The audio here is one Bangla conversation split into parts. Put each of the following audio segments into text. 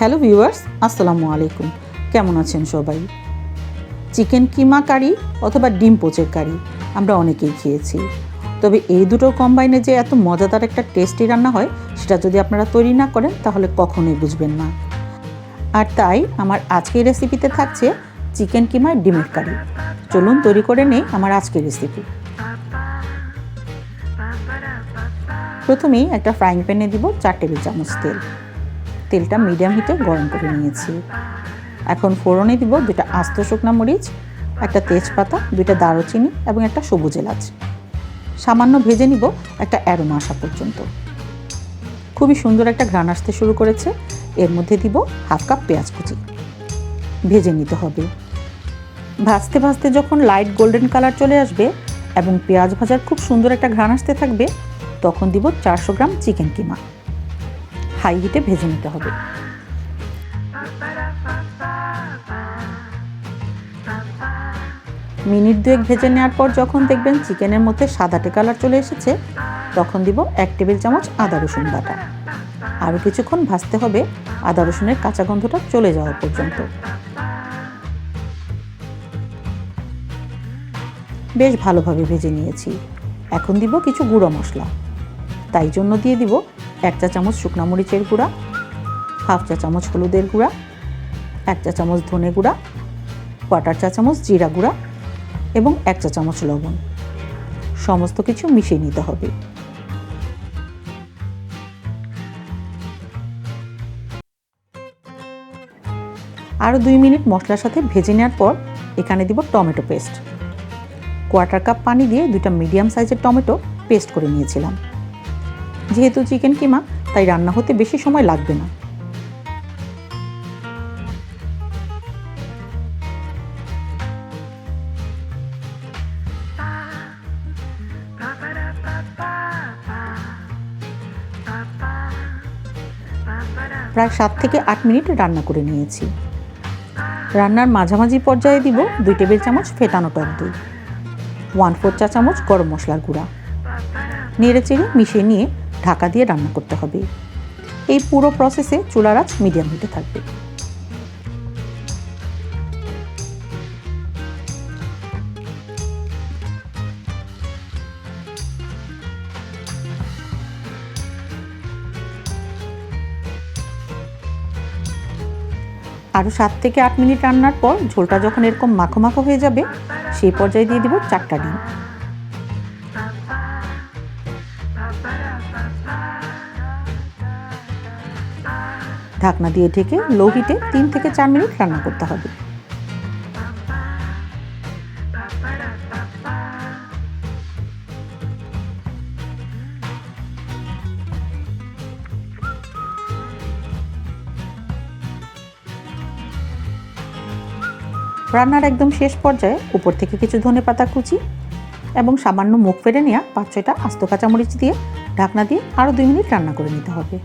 হ্যালো ভিউয়ার্স, আসসালামু আলাইকুম। কেমন আছেন সবাই? চিকেন কিমা কারি অথবা ডিম পোচের কারি আমরা অনেকেই খেয়েছি, তবে এই দুটো কম্বাইনে যে এত মজাদার একটা টেস্টি রান্না হয় সেটা যদি আপনারা তৈরি না করেন তাহলে কখনোই বুঝবেন না। আর তাই আমার আজকের রেসিপিতে থাকছে চিকেন কিমা ডিমের কারি। চলুন তৈরি করে নেই আমার আজকের রেসিপি। প্রথমেই একটা ফ্রাইং প্যানে দিব 4 টেবিল চামচ তেল। তেলটা মিডিয়াম হিটে গরম করে নিয়েছি। এখন ফোড়নে দিব 2টা আস্ত শুকনা মরিচ, একটা তেজপাতা, 2টা দারুচিনি এবং একটা সবুজ এলাচ। সামান্য ভেজে নিব একটা অ্যারোমা আসা পর্যন্ত। খুবই সুন্দর একটা ঘ্রাণ আসতে শুরু করেছে। এর মধ্যে দিব হাফ কাপ পেঁয়াজ কুচি। ভেজে নিতে হবে। ভাজতে ভাজতে যখন লাইট গোল্ডেন কালার চলে আসবে এবং পেঁয়াজ ভাজার খুব সুন্দর একটা ঘ্রাণ আসতে থাকবে, তখন দিব 400 গ্রাম চিকেন কিমা। হাই হিটে ভেজে নিতে হবে। মিনিট 2 ভেজে নেওয়ার পর যখন দেখবেন চিকেনের মধ্যে সাদাটে কালার চলে এসেছে, তখন দিব 1 টেবিল চামচ আদা রসুন বাটা। আরও কিছুক্ষণ ভাজতে হবে আদা রসুনের কাঁচা গন্ধটা চলে যাওয়া পর্যন্ত। বেশ ভালোভাবে ভেজে নিয়েছি। এখন দিব কিছু গুঁড়ো মশলা। তাই জন্য দিয়ে দিব 1 চা চামচ শুকনা মরিচের গুঁড়া, হাফ চা চামচ হলুদের গুঁড়া, 1 চা চামচ ধনে গুঁড়া, 1/4 চা চামচ জিরা গুঁড়া এবং 1 চা চামচ লবণ। সমস্ত কিছু মিশিয়ে নিতে হবে। আরও 2 মিনিট মশলার সাথে ভেজে নেওয়ার পর এখানে দিব টমেটো পেস্ট। 1/4 কাপ পানি দিয়ে 2টা মিডিয়াম সাইজের টমেটো পেস্ট করে নিয়েছিলাম। যেহেতু চিকেন কিমা, তাই রান্না হতে বেশি সময় লাগবে না। প্রায় 7 থেকে 8 মিনিট রান্না করে নিয়েছি। রান্নার মাঝামাঝি পর্যায়ে দিব 2 টেবিল চামচ ফেটানো টক দই, 1/4 চা চামচ গরম মশলার গুঁড়া। নেড়ে চেড়ে মিশিয়ে নিয়ে ঢাকা দিয়ে রান্না করতে হবে। এই পুরো প্রসেসে চুলার আঁচ মিডিয়াম হিটে থাকবে। আরও 7 থেকে 8 মিনিট রান্নার পর ঝোলটা যখন এরকম মাখো মাখো হয়ে যাবে, সেই পর্যায়ে দিয়ে দিব 4টা ডিম। ঢাকনা দিয়ে ঢেকে লো হিটে 3 থেকে 4 মিনিট রান্না করতে হবে। রান্নার একদম শেষ পর্যায়ে উপর থেকে কিছু ধনেপাতা কুচি এবং সামান্য মুখ ফেড়ে নেওয়া 5-6টা আস্ত কাঁচামরিচ দিয়ে ঢাকনা দিয়ে আরও 2 মিনিট রান্না করে নিতে হবে।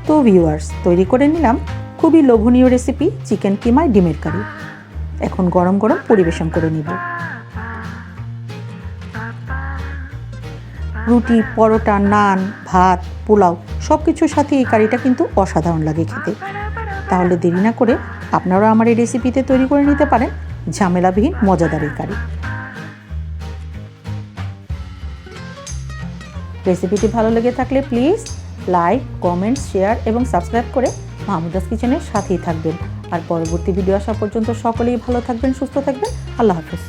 তো ভিউয়ার্স, তৈরি করে নিলাম খুবই লোভনীয় রেসিপি চিকেন কিমায় ডিমের কারি। এখন গরম গরম পরিবেশন করে নিব। রুটি, পরোটা, নান, ভাত, পোলাও সব কিছুর সাথে এই কারিটা কিন্তু অসাধারণ লাগে খেতে। তাহলে দেরি না করে আপনারাও আমার এই রেসিপিতে তৈরি করে নিতে পারেন ঝামেলাবিহীন মজাদার এই কারি। রেসিপিটি ভালো লেগে থাকলে প্লিজ লাইক, কমেন্ট, শেয়ার এবং সাবস্ক্রাইব করে মাহমুদাস কিচেনের সাথেই থাকবেন। আর পরবর্তী ভিডিও আসা পর্যন্ত সকলেই ভালো থাকবেন, সুস্থ থাকবেন। আল্লাহ হাফেজ।